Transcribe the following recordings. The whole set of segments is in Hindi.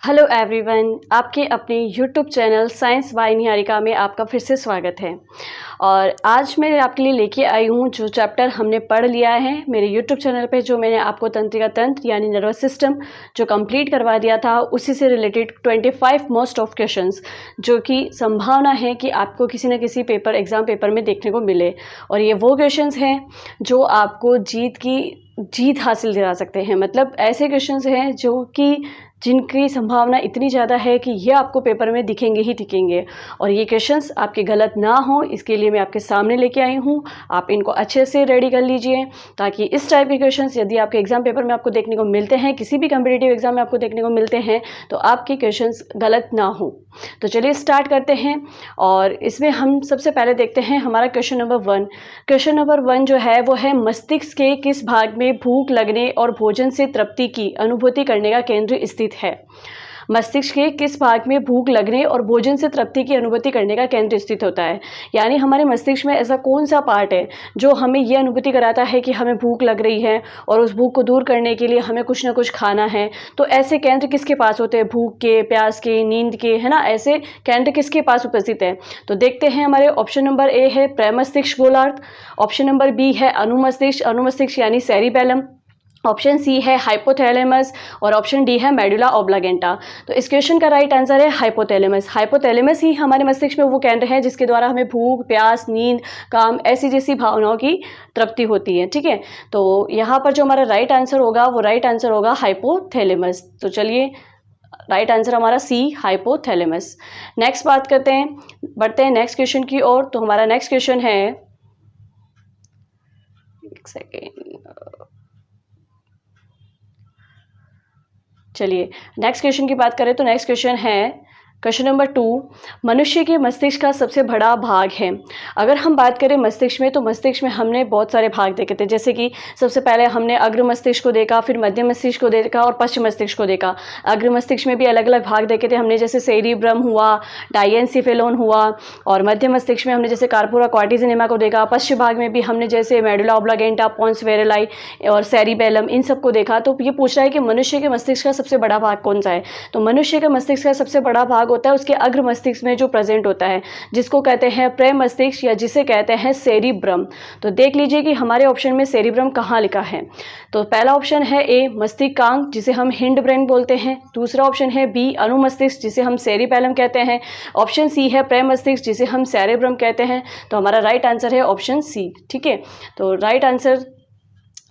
हेलो एवरीवन, आपके अपने YouTube channel science by Niharika में आपका फिर से स्वागत है। और आज मैं आपके लिए लेके आई हूँ जो चैप्टर हमने पढ़ लिया है मेरे यूट्यूब चैनल पे, जो मैंने आपको तंत्रिका तंत्र यानी नर्वस सिस्टम जो कंप्लीट करवा दिया था, उसी से रिलेटेड 25 मोस्ट ऑफ क्वेश्चंस जो कि संभावना है कि आपको किसी न किसी एग्ज़ाम पेपर में देखने को मिले। और ये वो क्वेश्चंस हैं जो आपको जीत हासिल दिला सकते हैं। मतलब ऐसे क्वेश्चंस हैं जो कि जिनकी संभावना इतनी ज़्यादा है कि ये आपको पेपर में दिखेंगे ही दिखेंगे। और ये क्वेश्चंस आपके गलत ना हो, इसके लिए मैं आपके सामने लेके आई हूँ। आप इनको अच्छे से रेडी कर लीजिए ताकि इस टाइप के क्वेश्चंस यदि आपके एग्जाम पेपर में आपको देखने को मिलते हैं, किसी भी कम्पिटिटिव एग्जाम में आपको देखने को मिलते हैं, तो आपके क्वेश्चंस गलत ना हो। तो चलिए स्टार्ट करते हैं। और इसमें हम सबसे पहले देखते हैं हमारा क्वेश्चन नंबर 1। क्वेश्चन नंबर 1 जो है वो है, मस्तिष्क के किस भाग में भूख लगने और भोजन से तृप्ति की अनुभूति करने का केंद्र स्थित है। मस्तिष्क के किस भाग में भूख लगने और भोजन से तृप्ति की अनुभूति करने का केंद्र स्थित होता है। यानी हमारे मस्तिष्क में ऐसा कौन सा पार्ट है जो हमें यह अनुभूति कराता है कि हमें भूख लग रही है और उस भूख को दूर करने के लिए हमें कुछ ना कुछ खाना है। तो ऐसे केंद्र किसके पास होते हैं? भूख के, प्यास के, नींद के, है ना। ऐसे केंद्र किसके पास उपस्थित है? तो देखते हैं। हमारे ऑप्शन नंबर ए है प्रमस्तिष्क गोलार्ध, ऑप्शन नंबर बी है अनुमस्तिष्क यानी सेरिबेलम, ऑप्शन सी है हाइपोथैलेमस और ऑप्शन डी है मेडुला ऑब्लागेंटा। तो इस क्वेश्चन का राइट आंसर है हाइपोथैलेमस। हाइपोथैलेमस ही हमारे मस्तिष्क में वो केंद्र है जिसके द्वारा हमें भूख, प्यास, नींद, काम ऐसी जैसी भावनाओं की तृप्ति होती है। ठीक है, तो यहाँ पर जो हमारा राइट आंसर होगा वो राइट आंसर होगा हाइपोथैलेमस। तो चलिए राइट आंसर हमारा सी, हाइपोथैलेमस। नेक्स्ट बात करते हैं, बढ़ते हैं नेक्स्ट क्वेश्चन की ओर। तो हमारा नेक्स्ट क्वेश्चन है, एक सेकेंड, चलिए नेक्स्ट क्वेश्चन की बात करें तो नेक्स्ट क्वेश्चन है क्वेश्चन नंबर 2। मनुष्य के मस्तिष्क का सबसे बड़ा भाग है। अगर हम बात करें मस्तिष्क में, तो मस्तिष्क में हमने बहुत सारे भाग देखे थे। जैसे कि सबसे पहले हमने अग्र मस्तिष्क को देखा, फिर मध्य मस्तिष्क को देखा और पश्चिम मस्तिष्क को देखा। अग्र मस्तिष्क में भी अलग अलग भाग देखे थे हमने, जैसे सेरिब्रम हुआ, डायेनसिफेलोन हुआ। और मध्य मस्तिष्क में हमने जैसे कार्पोरा क्वार्टिजिनेमा को देखा। पश्चिम भाग में भी हमने जैसे मेडुला ऑब्लागेंटा, पोंस वेरेलाई और सेरिबेलम, इन सबको देखा। तो ये पूछ रहा है कि मनुष्य के मस्तिष्क का सबसे बड़ा भाग कौन सा है। तो मनुष्य के मस्तिष्क का सबसे बड़ा भाग होता है उसके अग्र मस्तिष्क में जो प्रेजेंट होता है, जिसको कहते हैं प्रेम मस्तिष्क या जिसे कहते हैं सेरिब्रम। तो देख लीजिए कि हमारे ऑप्शन में सेरिब्रम कहाँ लिखा है। तो पहला ऑप्शन है ए मस्तिष्कांग, जिसे हम हिंड ब्रेन बोलते हैं। दूसरा ऑप्शन है बी अनुमस्तिष्क, जिसे हम सेरिबेलम कहते हैं। ऑप्शन सी है प्रेम मस्तिष्क, जिसे हम सेरेब्रम कहते हैं। तो हमारा राइट आंसर है ऑप्शन सी। ठीक है, तो राइट आंसर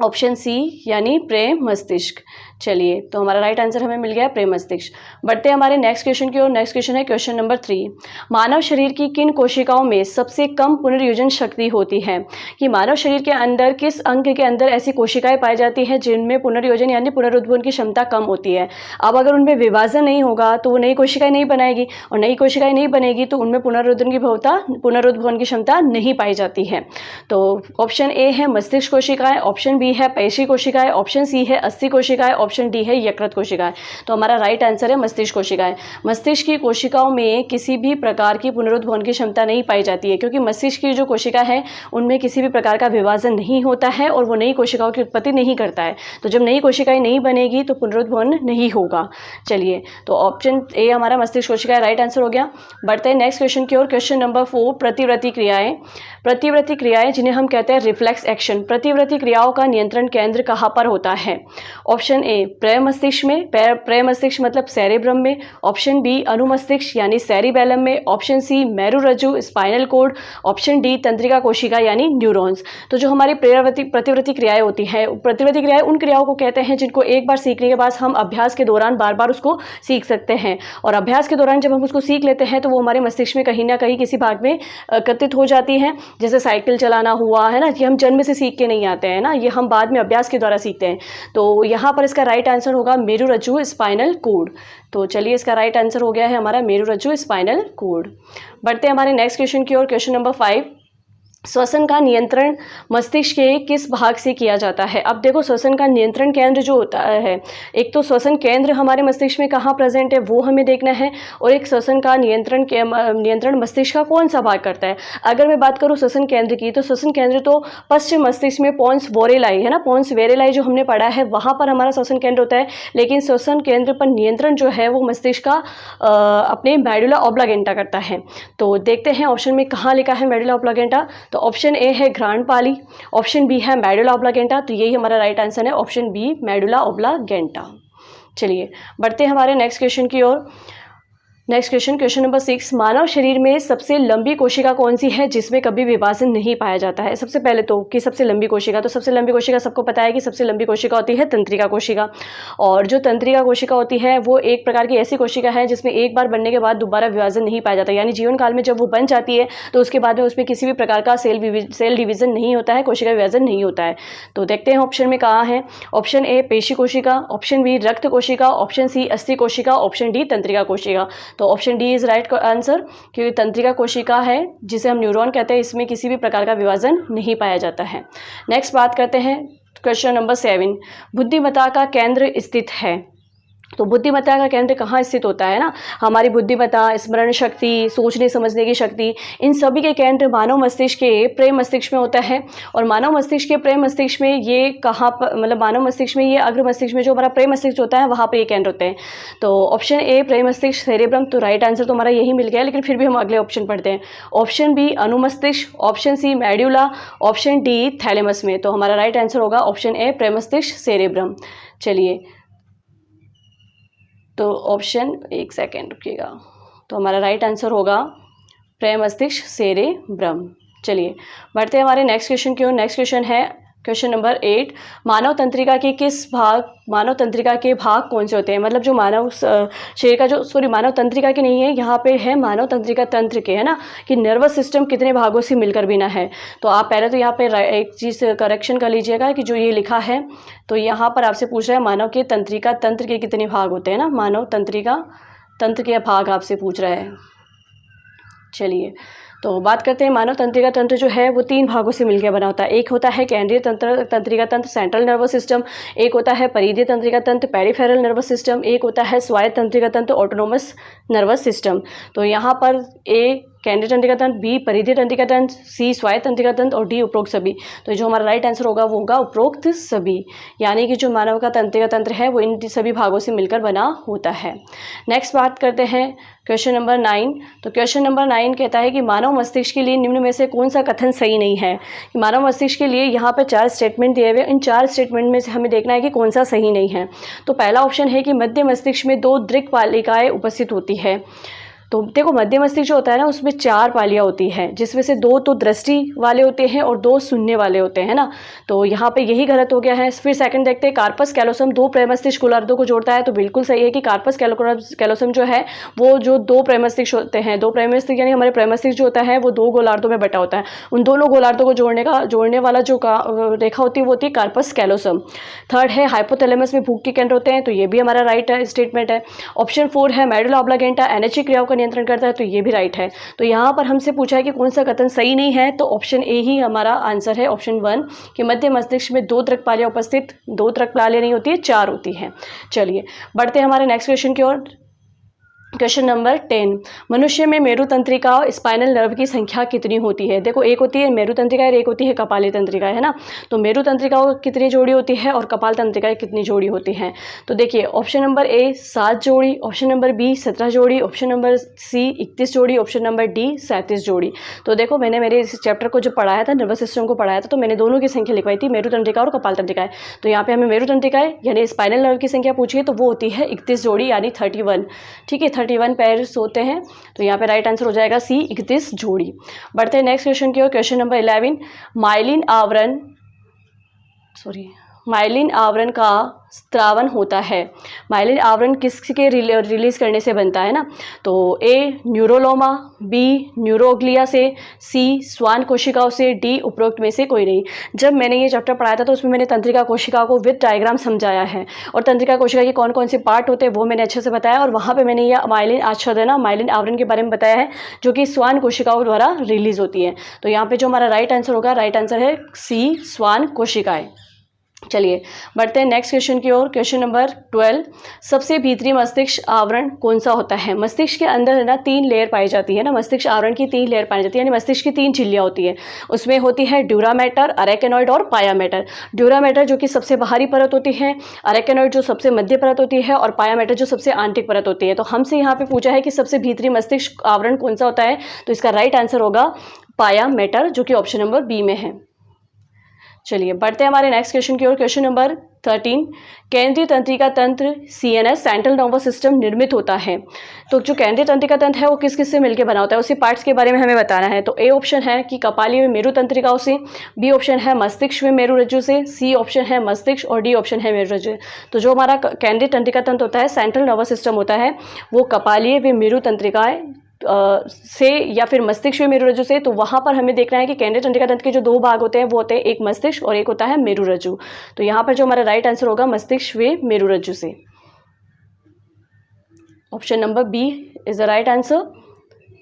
ऑप्शन सी यानी प्रेम मस्तिष्क। चलिए, तो हमारा राइट आंसर हमें मिल गया प्रेम मस्तिष्क। बढ़ते हैं हमारे नेक्स्ट क्वेश्चन की ओर। नेक्स्ट क्वेश्चन है क्वेश्चन नंबर 3। मानव शरीर की किन कोशिकाओं में सबसे कम पुनर्योजन शक्ति होती है। कि मानव शरीर के अंदर किस अंग के अंदर ऐसी कोशिकाएं पाई जाती हैं जिनमें पुनर्योजन यानी पुनरुत्पादन की क्षमता कम होती है। अब अगर उनमें विभाजन नहीं होगा तो वो नई कोशिकाएं नहीं बनाएगी, और नई कोशिकाएं नहीं बनेगी तो उनमें पुनरुत्पादन की क्षमता नहीं पाई जाती है। तो ऑप्शन ए है मस्तिष्क कोशिकाएं, ऑप्शन बी है पेशी कोशिकाएं, ऑप्शन सी है अस्थि कोशिकाएं, ऑप्शन डी है यकृत कोशिकाएं। तो हमारा राइट आंसर है मस्तिष्क कोशिकाएं। मस्तिष्क की कोशिकाओं में किसी भी प्रकार की पुनरुत्पादन की क्षमता नहीं पाई जाती है, क्योंकि मस्तिष्क की जो कोशिका है उनमें किसी भी प्रकार का विभाजन नहीं होता है और वो नई कोशिकाओं की उत्पत्ति नहीं करता है। तो जब नई कोशिकाएं नहीं बनेगी तो पुनरुत्पादन नहीं होगा। चलिए, तो ऑप्शन ए हमारा मस्तिष्क कोशिकाएं राइट आंसर हो गया। बढ़ते हैं नेक्स्ट क्वेश्चन की ओर। क्वेश्चन नंबर 4, प्रतिवर्ती क्रियाएं। प्रतिवर्ती क्रियाएं जिन्हें हम कहते हैं रिफ्लेक्स एक्शन। प्रतिवर्ती क्रियाओं का नियंत्रण केंद्र कहाँ पर होता है। ऑप्शन ए प्रेम मस्तिष्क में, प्रेम मस्तिष्क मतलब सेरेब्रम में। ऑप्शन बी अनुमस्तिष्क यानी सेरिबेलम में। ऑप्शन सी मेरुरज्जु स्पाइनल कोड। ऑप्शन डी तंत्रिका कोशिका यानी न्यूरॉन्स। तो जो हमारी प्रतिवर्ती क्रियाएं होती हैं, प्रतिवर्ती क्रियाएं उन क्रियाओं को कहते हैं जिनको एक बार सीखने के बाद हम अभ्यास के दौरान बार बार उसको सीख सकते हैं। और अभ्यास के दौरान जब हम उसको सीख लेते हैं तो वो हमारे मस्तिष्क में कहीं ना कहीं किसी भाग में एकत्रित हो जाती हैं। जैसे साइकिल चलाना हुआ, है ना, कि हम जन्म से सीख के नहीं आते हैं ना, ये हम बाद में अभ्यास के द्वारा सीखते हैं। तो यहाँ पर इसका राइट आंसर होगा मेरुरज्जु स्पाइनल कोड। तो चलिए, इसका राइट आंसर हो गया है हमारा मेरुरज्जु स्पाइनल कोड। बढ़ते हैं हमारे नेक्स्ट क्वेश्चन की ओर। Question number 5। श्वसन का नियंत्रण मस्तिष्क के किस भाग से किया जाता है? अब देखो श्वसन का नियंत्रण केंद्र जो होता है, एक तो श्वसन केंद्र हमारे मस्तिष्क में कहाँ प्रेजेंट है वो हमें देखना है, और एक श्वसन का नियंत्रण मस्तिष्क का कौन सा भाग करता है। अगर मैं बात करूँ श्वसन केंद्र की, तो श्वसन केंद्र तो पश्चिम मस्तिष्क में पोन्स वोरेलाई है ना, पोन्स वेरेलाई जो हमने पढ़ा है वहाँ पर हमारा श्वसन केंद्र होता है। लेकिन श्वसन केंद्र पर नियंत्रण जो है वो मस्तिष्क का अपने मेडुला ऑब्लागेंटा करता है। तो देखते हैं ऑप्शन में कहाँ लिखा है मेडुला ऑब्लागेंटा। तो ऑप्शन ए है घ्राण पाली, ऑप्शन बी है मेडुला ऑब्लागेंटा, तो यही हमारा राइट आंसर है ऑप्शन बी मेडुला ऑब्लागेंटा। चलिए बढ़ते हैं हमारे नेक्स्ट क्वेश्चन की ओर। नेक्स्ट क्वेश्चन नंबर 6, मानव शरीर में सबसे लंबी कोशिका कौन सी है जिसमें कभी विभाजन नहीं पाया जाता है? सबसे पहले तो कि सबसे लंबी कोशिका, तो सबसे लंबी कोशिका सबको पता है कि सबसे लंबी कोशिका होती है तंत्रिका कोशिका। और जो तंत्रिका कोशिका होती है वो एक प्रकार की ऐसी कोशिका है जिसमें एक बार बनने के बाद दोबारा विभाजन नहीं पाया जाता, यानी जीवन काल में जब वो बन जाती है तो उसके बाद में उसमें किसी भी प्रकार का सेल डिवीजन नहीं होता है, कोशिका विभाजन नहीं होता है। तो देखते हैं ऑप्शन में कहाँ है। ऑप्शन ए पेशी कोशिका, ऑप्शन बी रक्त कोशिका, ऑप्शन सी अस्थि कोशिका, ऑप्शन डी तंत्रिका कोशिका। तो option D is right answer, क्योंकि तंत्रिका कोशिका है जिसे हम न्यूरॉन कहते हैं, इसमें किसी भी प्रकार का विभाजन नहीं पाया जाता है। नेक्स्ट बात करते हैं क्वेश्चन नंबर 7, बुद्धिमत्ता का केंद्र स्थित है। तो बुद्धिमत्ता का केंद्र कहाँ स्थित होता है ना, हमारी बुद्धिमत्ता, स्मरण शक्ति, सोचने समझने की शक्ति, इन सभी के केंद्र मानव मस्तिष्क के प्रेम मस्तिष्क में होता है। और मानव मस्तिष्क के प्रेम मस्तिष्क में ये कहाँ पर, मतलब मानव मस्तिष्क में ये अग्र मस्तिष्क में जो हमारा प्रेम मस्तिष्क होता है वहाँ पर ये केंद्र होते हैं। तो ऑप्शन ए प्रेम मस्तिष्क सेरेब्रम, तो राइट आंसर तो हमारा यही मिल गया, लेकिन फिर भी हम अगले ऑप्शन पढ़ते हैं। ऑप्शन बी अनुमस्तिष्क, option C medulla, option D thalamus में। तो हमारा राइट आंसर होगा ऑप्शन ए प्रेम मस्तिष्क सेरेब्रम। चलिए तो ऑप्शन, एक सेकेंड रुकिएगा, तो हमारा राइट आंसर होगा प्रेम मस्तिष्क सेरेब्रम। चलिए बढ़ते हैं हमारे नेक्स्ट क्वेश्चन की ओर। नेक्स्ट क्वेश्चन है क्वेश्चन नंबर 8, मानव तंत्रिका के भाग कौन से होते हैं? मतलब जो मानव शरीर का जो मानव तंत्रिका के नहीं है, यहाँ पे है मानव तंत्रिका तंत्र के, है ना, कि नर्वस सिस्टम कितने भागों से मिलकर बिना है। तो आप पहले तो यहाँ पे एक चीज़ करेक्शन कर लीजिएगा कि जो ये लिखा है, तो यहाँ पर आपसे पूछ रहा है मानव के तंत्रिका तंत्र के कितने भाग होते हैं ना, मानव तंत्रिका तंत्र के भाग आपसे पूछ रहा है। चलिए तो बात करते हैं मानव तंत्रिका तंत्र जो है वो 3 भागों से मिलकर बना होता है। एक होता है केंद्रीय तंत्रिका तंत्र सेंट्रल नर्वस सिस्टम, एक होता है परिधीय तंत्रिका तंत्र पेरिफेरल नर्वस सिस्टम, एक होता है स्वायत्त तंत्रिका तंत्र ऑटोनोमस नर्वस सिस्टम। तो यहाँ पर ए केंद्रीय तंत्रिका तंत्र, बी परिधीय तंत्रिका तंत्र, सी स्वायत्त तंत्रिका तंत्र और डी उपरोक्त सभी। तो जो हमारा राइट आंसर होगा वो होगा उपरोक्त सभी, यानी कि जो मानव का तंत्रिका तंत्र है वो इन सभी भागों से मिलकर बना होता है। नेक्स्ट बात करते हैं क्वेश्चन नंबर 9। तो क्वेश्चन नंबर 9 कहता है कि मानव मस्तिष्क के लिए निम्न में से कौन सा कथन सही नहीं है? कि मानव मस्तिष्क के लिए यहाँ पर 4 स्टेटमेंट दिए हुए, इन 4 स्टेटमेंट में से हमें देखना है कि कौन सा सही नहीं है। तो पहला ऑप्शन है कि मध्य मस्तिष्क में 2 दृक् पालिकाएँ उपस्थित होती है। तो देखो मध्य मस्तिष्क जो होता है ना उसमें 4 पालियाँ होती हैं, जिसमें से 2 तो दृष्टि वाले होते हैं और 2 सुनने वाले होते हैं ना। तो यहाँ पे यही गलत हो गया है। फिर सेकंड देखते हैं, कार्पस कैलोसम 2 प्रेमस्तिष्क गोलार्धों को जोड़ता है। तो बिल्कुल सही है कि कार्पस कैलोसम जो है वो जो 2 प्रेमस्तिष्क होते हैं, 2 प्रेमस्तिष्क यानी हमारे प्रेमस्तिष्क जो होता है वो 2 गोलार्धों में बटा होता है। उन दोनों गोलार्धों को जोड़ने वाला जो रेखा होती है वो होती है कार्पस कैलोसम। थर्ड है हाइपोथैलेमस में भूख के केंद्र होते हैं, तो ये भी हमारा राइट स्टेटमेंट है। ऑप्शन 4 है मेडुला ऑब्लागेंटा एनएचए क्रियाओं का नियंत्रण करता है, तो ये भी राइट है। तो यहाँ पर हमसे पूछा है कि कौन सा कथन सही नहीं है, तो ऑप्शन ए ही हमारा आंसर है, ऑप्शन 1, कि मध्य मस्तिष्क में 2 दृक् पालियाँ उपस्थित, 2 दृक् पालियाँ नहीं होती है, 4 होती हैं। चलिए बढ़ते हैं हमारे नेक्स्ट क्वेश्चन की ओर। क्वेश्चन नंबर 10, मनुष्य में मेरु तंत्रिका और स्पाइनल नर्व की संख्या कितनी होती है? देखो एक होती है मेरु तंत्रिका और एक होती है कपाली तंत्रिका, है ना। तो मेरु तंत्रिकाओं कितनी जोड़ी होती है और कपाल तंत्रिकाएं कितनी जोड़ी होती हैं? तो देखिए ऑप्शन नंबर ए 7 जोड़ी, ऑप्शन नंबर बी 17 जोड़ी, ऑप्शन नंबर सी 31 जोड़ी, ऑप्शन नंबर डी 37 जोड़ी। तो देखो मैंने मेरे इस चैप्टर को जो पढ़ाया था, नर्वस सिस्टम को पढ़ाया था, तो मैंने दोनों की संख्या लिखवाई थी, मेरु तंत्रिका और कपाल तंत्रिकाएं। तो यहाँ पे हमें मेरु तंत्रिकाएं यानी स्पाइनल नर्व की संख्या पूछी है, तो वो होती है 31 जोड़ी यानी 31। ठीक है, 31 पेयर्स होते हैं। तो यहाँ पे राइट आंसर हो जाएगा सी 31 जोड़ी। बढ़ते हैं नेक्स्ट क्वेश्चन की ओर। क्वेश्चन नंबर 11, माइलिन आवरण का स्त्रावन होता है। माइलिन आवरण किसके रिलीज करने से बनता है ना, तो ए न्यूरोलोमा, बी न्यूरोग्लिया से, सी स्वान कोशिकाओं से, डी उपरोक्त में से कोई नहीं। जब मैंने ये चैप्टर पढ़ाया था तो उसमें मैंने तंत्रिका कोशिका को विद डायग्राम समझाया है और तंत्रिका कोशिका के कौन कौन से पार्ट होते हैं वो मैंने अच्छे से बताया, और वहाँ पे मैंने यह माइलिन आच्छादन माइलिन आवरण के बारे में बताया है जो कि स्वान कोशिकाओं द्वारा रिलीज होती है। तो यहाँ पे जो हमारा राइट आंसर होगा, राइट आंसर है सी स्वान कोशिकाएं। चलिए बढ़ते हैं नेक्स्ट क्वेश्चन की ओर। क्वेश्चन नंबर 12, सबसे भीतरी मस्तिष्क आवरण कौन सा होता है? मस्तिष्क के अंदर है ना 3 लेयर पाई जाती है ना, मस्तिष्क आवरण की 3 लेयर पाई जाती है, यानी मस्तिष्क की 3 झिल्लियाँ होती है। उसमें होती है ड्यूरा मैटर, अरेकेनॉइड और पाया मैटर। ड्यूरा मैटर जो कि सबसे बाहरी परत होती है, अरेकेनॉइड जो सबसे मध्य परत होती है, और पाया मैटर जो सबसे आंतरिक परत होती है। तो हमसे यहाँ पे पूछा है कि सबसे भीतरी मस्तिष्क आवरण कौन सा होता है, तो इसका राइट आंसर होगा पाया मैटर, जो कि ऑप्शन नंबर बी में है। चलिए बढ़ते हैं हमारे नेक्स्ट क्वेश्चन की ओर। क्वेश्चन नंबर 13, केंद्रीय तंत्रिका तंत्र CNS सेंट्रल नर्वस सिस्टम निर्मित होता है। तो जो केंद्रीय तंत्रिका तंत्र है वो किस किस से मिलकर बना होता है, उसी पार्ट्स के बारे में हमें बताना है। तो ए ऑप्शन है कि कपाली व मेरु तंत्रिकाओं से, बी ऑप्शन है मस्तिष्क व मेरु रज्जु से, सी ऑप्शन है मस्तिष्क, और डी ऑप्शन है मेरु रज्जु। तो जो हमारा केंद्रीय तंत्रिका तंत्र होता है, सेंट्रल नर्वस सिस्टम होता है, वो कपालीय व मेरु तंत्रिकाएं से या फिर मस्तिष्क व मेरु रज्जु से। तो वहाँ पर हमें देखना है कि केंद्रीय तंत्रिका तंत्र के जो 2 भाग होते हैं वो होते हैं एक मस्तिष्क और एक होता है मेरु रज्जु। तो यहाँ पर जो हमारा राइट आंसर होगा मस्तिष्क व मेरु रज्जु से, option number B is the right answer.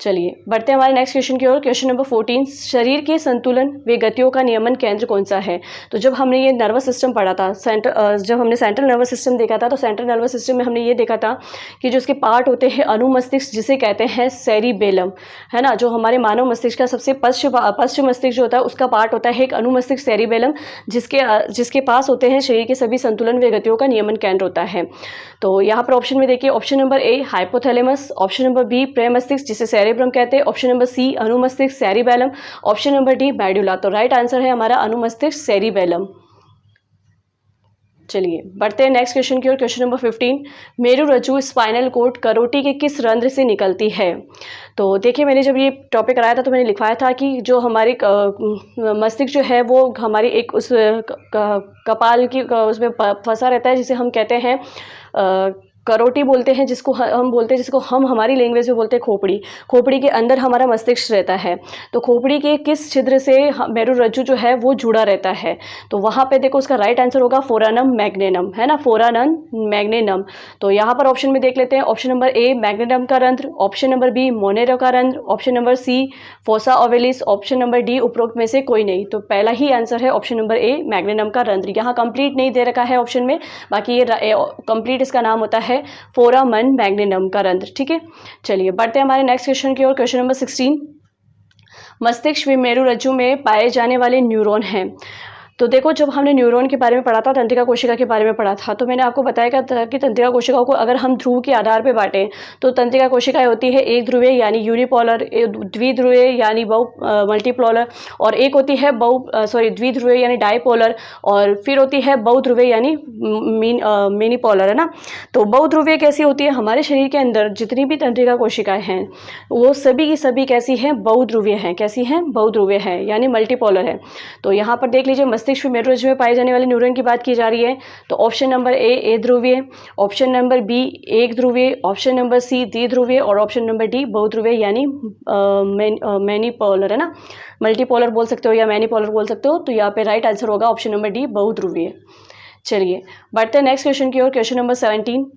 चलिए बढ़ते हैं हमारे नेक्स्ट क्वेश्चन की ओर। क्वेश्चन नंबर 14, शरीर के संतुलन व गतियों का नियमन केंद्र कौन सा है? तो जब हमने ये नर्वस सिस्टम पढ़ा था, जब हमने सेंट्रल नर्वस सिस्टम देखा था, तो सेंट्रल नर्वस सिस्टम में हमने ये देखा था कि जो उसके पार्ट होते हैं अनुमस्तिष्क, जिसे कहते हैं सेरिबेलम, है ना, जो हमारे मानव मस्तिष्क का सबसे पश्च मस्तिष्क जो होता है उसका पार्ट होता है एक अनुमस्तिष्क सेरिबेलम, जिसके पास होते हैं शरीर के सभी संतुलन व गतियों का नियमन केंद्र होता है। तो यहाँ पर ऑप्शन में देखिए, option number A hypothalamus, option number B प्रेमस्तिष्क जिसे सेरेब्रम कहते हैं, ऑप्शन नंबर सी अनुमस्तिष्क cerebellum, option number D medulla. तो राइट आंसर है हमारा अनुमस्तिष्क सेरिबेलम। चलिए बढ़ते हैं नेक्स्ट क्वेश्चन की ओर। क्वेश्चन नंबर 15, मेरु रज्जु स्पाइनल कॉर्ड करोटी के किस रंध्र से निकलती है? तो देखिए मैंने जब ये टॉपिक कराया था तो मैंने लिखवाया था कि जो हमारी मस्तिष्क जो है वो हमारी एक उस कपाल की उसमें फंसा रहता है, जिसे हम कहते हैं करोटी बोलते हैं, जिसको हम बोलते हैं, जिसको हम हमारी लैंग्वेज में बोलते हैं खोपड़ी। खोपड़ी के अंदर हमारा मस्तिष्क रहता है। तो खोपड़ी के किस छिद्र से मेरु रज्जु जो है वो जुड़ा रहता है? तो वहाँ पे देखो उसका राइट आंसर होगा फोरानम मैग्नेनम, है ना, फोरानम मैग्नेनम। तो यहाँ पर ऑप्शन में देख लेते हैं। ऑप्शन नंबर ए मैग्नेनम का रंध्र, ऑप्शन नंबर बी मोनेरो का रंध्र, option number C fossa ovalis, option number D उपरोक्त में से कोई नहीं। तो पहला ही आंसर है ऑप्शन नंबर ए मैग्नेनम का रंध्र। यहाँ कंप्लीट नहीं दे रखा है ऑप्शन में, बाकी ये कंप्लीट इसका नाम होता है फोरामन मैग्नेनम का रंध्र। ठीक है, चलिए बढ़ते हैं हमारे नेक्स्ट क्वेश्चन की ओर। क्वेश्चन नंबर 16, मस्तिष्क व मेरु रज्जु में पाए जाने वाले न्यूरॉन हैं। तो देखो जब हमने न्यूरॉन के बारे में पढ़ा था, तंत्रिका कोशिका के बारे में पढ़ा था, तो मैंने आपको बताया था कि तंत्रिका कोशिकाओं को अगर हम ध्रुव के आधार पर बांटें तो तंत्रिका कोशिकाएं होती है एक ध्रुवीय यानी यूनिपोलर, द्विध्रुवीय यानी मल्टीपोलर, और एक होती है द्विध्रुवीय यानी डाइपोलर, और फिर होती है बहुध्रुवीय यानी मिनीपोलर, है ना। तो बहुध्रुवीय कैसी होती है? हमारे शरीर के अंदर जितनी भी तंत्रिका कोशिकाएं हैं वो सभी की सभी कैसी हैं? बहुध्रुवीय हैं। कैसी हैं? बहुध्रुवीय हैं, यानी मल्टीपोलर है। तो यहाँ पर देख लीजिए मस्तिष्क में मेरु रज्जु में पाए जाने वाले न्यूरॉन की बात की जा रही है। तो ऑप्शन नंबर ए ध्रुवीय, ऑप्शन नंबर बी एक ध्रुवीय, ऑप्शन नंबर सी द्विध्रुवीय, और ऑप्शन नंबर डी बहुध्रुवीय यानी मैनीपोलर, है ना, मल्टीपोलर बोल सकते हो या मैनीपोलर बोल सकते हो। तो यहाँ पे राइट आंसर होगा ऑप्शन नंबर डी बहुध्रुवीय। चलिए बढ़ते हैं नेक्स्ट क्वेश्चन की ओर। क्वेश्चन नंबर 17,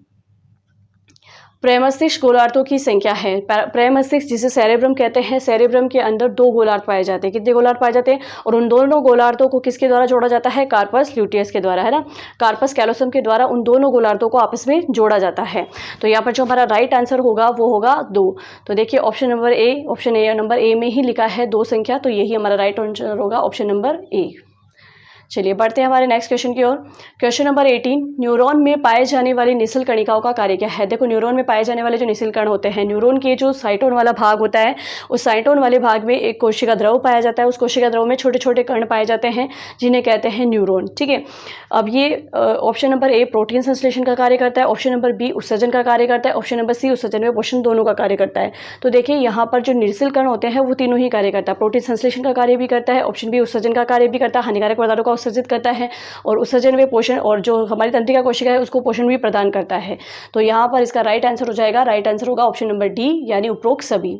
प्रेमस्तिष्क गोलार्धों की संख्या है। प्रेमस्तिष्क जिसे सेरेब्रम कहते हैं, सेरेब्रम के अंदर 2 गोलार्ध पाए जाते हैं। कितने गोलार्ध पाए जाते हैं? और उन दोनों गोलार्धों को किसके द्वारा जोड़ा जाता है? कार्पस ल्यूटियस के द्वारा, है ना, कार्पस कैलोसम के द्वारा उन दोनों गोलार्धों को आपस में जोड़ा जाता है। तो यहाँ पर जो हमारा राइट आंसर होगा वो होगा 2। तो देखिए option number A, option A number A में ही लिखा है 2 संख्या, तो यही हमारा राइट आंसर होगा ऑप्शन नंबर ए। चलिए बढ़ते हैं हमारे नेक्स्ट क्वेश्चन की ओर। क्वेश्चन नंबर 18, न्यूरॉन में पाए जाने वाली निसल कणिकाओं का कार्य क्या है? देखो न्यूरॉन में पाए जाने वाले जो निसल कण होते हैं, न्यूरॉन के जो साइटोन वाला भाग होता है, उस साइटोन वाले भाग में एक कोशिका द्रव पाया जाता है। उस कोशिका द्रव में छोटे छोटे कण पाए जाते हैं जिन्हें कहते हैं न्यूरॉन। ठीक है, अब ये ऑप्शन नंबर ए प्रोटीन संश्लेषण का कार्य करता है, ऑप्शन नंबर बी उत्सर्जन का कार्य करता है, ऑप्शन नंबर सी उत्सर्जन व पोषण दोनों का कार्य करता है। तो देखिए यहाँ पर जो निसल कण होते हैं वो तीनों ही कार्य करता है। प्रोटीन संश्लेषण का कार्य भी करता है, ऑप्शन बी उत्सर्जन का कार्य भी करता है, हानिकारक पदार्थों का उत्सर्जित करता है और उत्सर्जन व पोषण, और जो हमारी तंत्रिका कोशिका है उसको पोषण भी प्रदान करता है। तो यहाँ पर इसका राइट आंसर हो जाएगा, राइट आंसर होगा ऑप्शन नंबर डी यानी उपरोक्त सभी।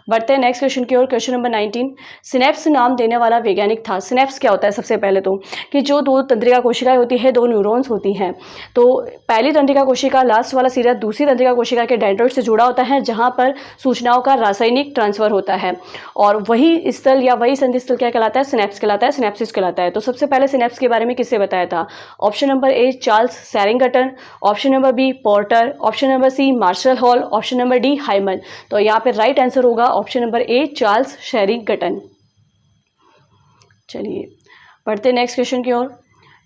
बढ़ते हैं नेक्स्ट क्वेश्चन की ओर। क्वेश्चन नंबर 19, सिनेप्स नाम देने वाला वैज्ञानिक था। सिनेप्स क्या होता है? सबसे पहले तो कि जो दो तंत्रिका कोशिकाएं होती है, दो न्यूरॉन्स होती हैं, तो पहली तंत्रिका कोशिका लास्ट वाला सिरा दूसरी तंत्रिका कोशिका के डेंड्राइट से जुड़ा होता है, जहां पर सूचनाओं का रासायनिक ट्रांसफर होता है, और वही स्थल या वही संधि स्थल क्या कहलाता है? सिनेप्स कहलाता है, सिनेप्सिस कहलाता है। तो सबसे पहले सिनेप्स के बारे में किससे बताया था? Option number A Charles Sherrington, option number B Porter, option number C Marshall Hall, option number D Hyman. तो यहाँ पे राइट आंसर होगा option number A Charles Sherrington. चलिए बढ़ते नेक्स्ट क्वेश्चन की ओर।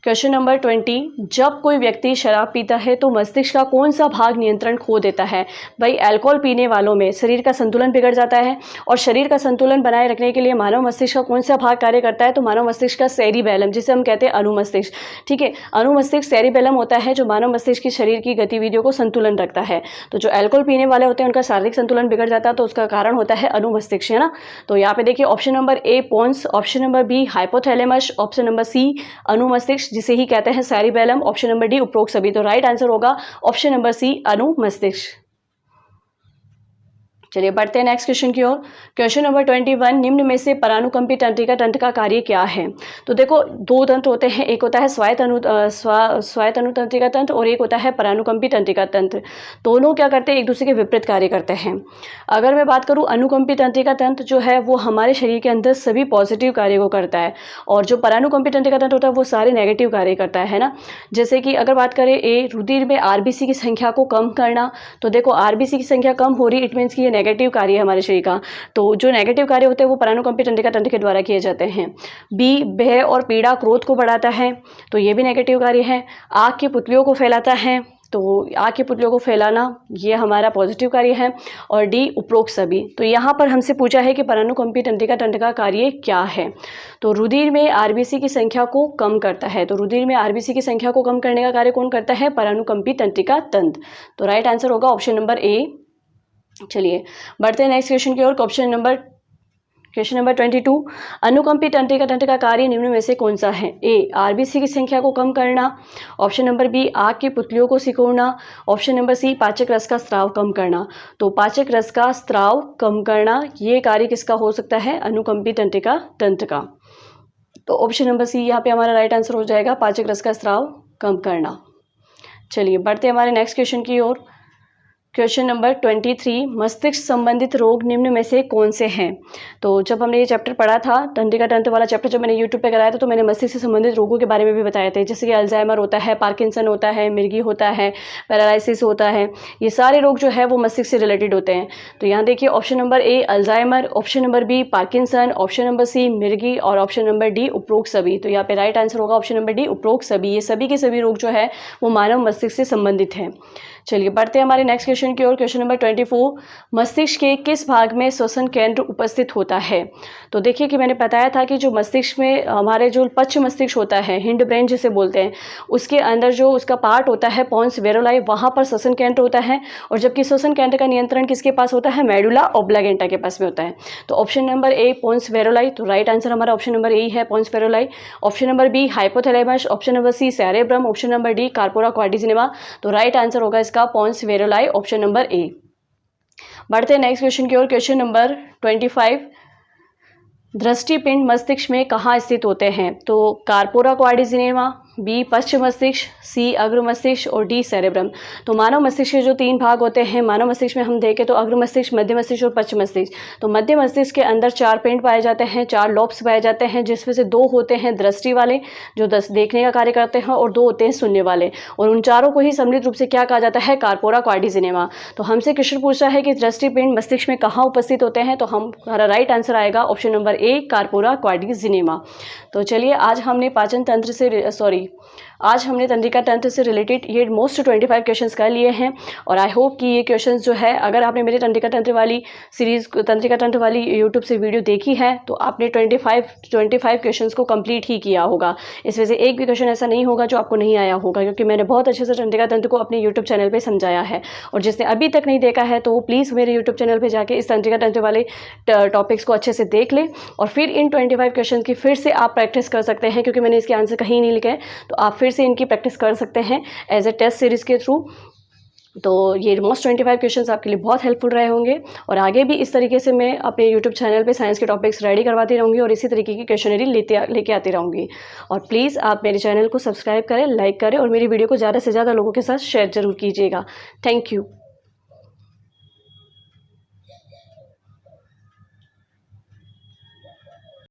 क्वेश्चन नंबर 20, जब कोई व्यक्ति शराब पीता है तो मस्तिष्क का कौन सा भाग नियंत्रण खो देता है? भाई अल्कोहल पीने वालों में शरीर का संतुलन बिगड़ जाता है, और शरीर का संतुलन बनाए रखने के लिए मानव मस्तिष्क का कौन सा भाग कार्य करता है? तो मानव मस्तिष्क का सेरिबेलम, जिसे हम कहते हैं अनुमस्तिष्क। ठीक है, अनुमस्तिष्क सेरिबेलम होता है जो मानव मस्तिष्क की शरीर की गतिविधियों को संतुलन रखता है। तो जो अल्कोहल पीने वाले होते हैं उनका शारीरिक संतुलन बिगड़ जाता है, तो उसका कारण होता है अनुमस्तिष्क, है ना। तो यहाँ पे देखिए option number A pons, option number B hypothalamus, option number C अनुमस्तिष्क जिसे ही कहते हैं सेरिबेलम, ऑप्शन नंबर डी उपरोक्त सभी। तो राइट आंसर होगा ऑप्शन नंबर सी अनुमस्तिष्क। चलिए बढ़ते हैं नेक्स्ट क्वेश्चन की ओर। क्वेश्चन नंबर 21, निम्न में से परानुकंपी तंत्रिका तंत्र का कार्य क्या है? तो देखो दो तंत्र होते हैं, एक होता है स्वायत्त अनुतंत्रिका तंत्र और एक होता है परानुकंपी तंत्रिका तंत्र। दोनों क्या करते हैं? एक दूसरे के विपरीत कार्य करते हैं। अगर मैं बात करूँ अनुकंपी तंत्रिका तंत्र जो है वो हमारे शरीर के अंदर सभी पॉजिटिव कार्य को करता है, और जो परानुकंपी तंत्रिका तंत्र होता है वो सारे नेगेटिव कार्य करता है ना। जैसे कि अगर बात करें ए रुधिर में आरबीसी की संख्या को कम करना, तो देखो आरबीसी की संख्या कम हो रही, इट मीन्स की नेगेटिव कार्य है हमारे शरीर का। तो जो नेगेटिव कार्य होते हैं वो परानुकंपी तंत्रिका तंत्र के द्वारा किए जाते हैं। बी भय और पीड़ा क्रोध को बढ़ाता है, तो ये भी नेगेटिव कार्य है। आग की पुतलियों को फैलाता है, तो आग की पुतलियों को फैलाना ये हमारा पॉजिटिव कार्य है। और डी उपरोक्त सभी। तो यहाँ पर हमसे पूछा है कि परानुकंपी तंत्रिका तंत्र का कार्य क्या है? तो रुधिर में आरबीसी की संख्या को कम करता है। तो रुधिर में आरबीसी की संख्या को कम करने का कार्य कौन करता है? परानुकंपी तंत्रिका तंत्र। तो राइट आंसर होगा ऑप्शन नंबर ए। चलिए बढ़ते हैं नेक्स्ट क्वेश्चन की ओर। क्वेश्चन नंबर 22, अनुकंपी तंत्रिका तंत्र का कार्य निम्न में से कौन सा है? ए आरबीसी की संख्या को कम करना, ऑप्शन नंबर बी आग की पुतलियों को सिकोड़ना, ऑप्शन नंबर सी पाचक रस का स्राव कम करना। तो पाचक रस का स्राव कम करना ये कार्य किसका हो सकता है? अनुकंपी तंत्रिका तंत्र का। तो ऑप्शन नंबर सी यहाँ पे हमारा राइट आंसर हो जाएगा, पाचक रस का स्राव कम करना। चलिए बढ़ते हैं हमारे नेक्स्ट क्वेश्चन की ओर। क्वेश्चन नंबर 23, मस्तिष्क संबंधित रोग निम्न में से कौन से हैं? तो जब हमने ये चैप्टर पढ़ा था, तंत्रिका तंत्र वाला चैप्टर जब मैंने यूट्यूब पे कराया था, तो मैंने मस्तिष्क से संबंधित रोगों के बारे में भी बताए थे, जैसे कि अल्जाइमर होता है, पार्किंसन होता है, मिर्गी होता है, पैरालिसिस होता है। ये सारे रोग जो है वो मस्तिष्क से रिलेटेड होते हैं। तो यहाँ देखिए option number A Alzheimer, option number B Parkinson, option number C मिर्गी और ऑप्शन नंबर डी उपरोक्त सभी। तो यहाँ पे राइट आंसर होगा ऑप्शन नंबर डी उपरोक्त सभी। ये सभी के सभी रोग जो है वो मानव मस्तिष्क से संबंधित हैं। चलिए बढ़ते हैं हमारे नेक्स्ट क्वेश्चन की ओर। क्वेश्चन नंबर 24, मस्तिष्क के किस भाग में श्वसन केंद्र उपस्थित होता है? तो देखिए कि मैंने बताया था कि जो मस्तिष्क में हमारे जो पश्च मस्तिष्क होता है, हिंड ब्रेन जिसे बोलते हैं, उसके अंदर जो उसका पार्ट होता है पोन्स वेरोलाई, वहाँ पर श्वसन केंद्र होता है। और जबकि श्वसन केंद्र का नियंत्रण किसके पास होता है? मेडुला ऑब्लागेंटा के पास में होता है। तो option number A pons varolii. तो राइट आंसर हमारा ऑप्शन नंबर ए है, pons varolii. Option number B hypothalamus, option number C cerebrum, option number D corpora quadrigemina. तो राइट आंसर होगा इसका पोन्स वेरोलाई, ऑप्शन नंबर ए। बढ़ते हैं नेक्स्ट क्वेश्चन की ओर। क्वेश्चन नंबर 25, दृष्टिपिंड मस्तिष्क में कहाँ स्थित होते हैं? तो कार्पोरा क्वाड्रिजिनेमा, बी पश्चिम मस्तिष्क, सी अग्र मस्तिष्क और डी सेरेब्रम। तो मानव मस्तिष्क के जो तीन भाग होते हैं, मानव मस्तिष्क में हम देखें तो अग्र मस्तिष्क, मध्य मस्तिष्क और पश्चिम मस्तिष्क। तो मध्य मस्तिष्क के अंदर 4 पिंड पाए जाते हैं, 4 लोब्स पाए जाते हैं, जिसमें से 2 होते हैं दृष्टि वाले जो देखने का कार्य करते हैं, और 2 होते हैं सुनने वाले। और उन चारों को ही सम्मिलित रूप से क्या कहा जाता है? Corpora quadrigemina. तो हमसे क्वेश्चन पूछा है कि दृष्टिपिंड मस्तिष्क में कहाँ उपस्थित होते हैं, तो हमारा राइट आंसर आएगा ऑप्शन नंबर ए कार्पोरा क्वाड्रिजिनेमा। तो चलिए आज हमने पाचन तंत्र से आज हमने तंत्रिका तंत्र से रिलेटेड ये मोस्ट 25 क्वेश्चंस कर लिए हैं और आई होप कि ये क्वेश्चंस जो है, अगर आपने मेरे तंत्रिका तंत्र वाली सीरीज़, तंत्रिका तंत्र वाली यूट्यूब से वीडियो देखी है तो आपने 25 क्वेश्चंस को कंप्लीट ही किया होगा। इस वजह से एक भी क्वेश्चन ऐसा नहीं होगा जो आपको नहीं आया होगा, क्योंकि मैंने बहुत अच्छे से तंत्रिका तंत्र को अपने यूट्यूब चैनल पर समझाया है। और जिसने अभी तक नहीं देखा है तो वो प्लीज़ मेरे यूट्यूब चैनल पर जाके इस तंत्रिका तंत्र वाले टॉपिक्स को अच्छे से देख ले और फिर इन 25 क्वेश्चन की फिर से आप प्रैक्टिस कर सकते हैं, क्योंकि मैंने इसके आंसर कहीं नहीं लिखे हैं, तो आप फिर से इनकी प्रैक्टिस कर सकते हैं एज ए टेस्ट सीरीज़ के थ्रू। तो ये मोस्ट 25 क्वेश्चंस आपके लिए बहुत हेल्पफुल रहे होंगे और आगे भी इस तरीके से मैं अपने यूट्यूब चैनल पे साइंस के टॉपिक्स रेडी करवाती रहूँगी और इसी तरीके की क्वेश्चनरी लेके आती रहूँगी। और प्लीज़ आप मेरे चैनल को सब्सक्राइब करें, लाइक करें और मेरी वीडियो को ज़्यादा से ज़्यादा लोगों के साथ शेयर ज़रूर कीजिएगा। Thank you.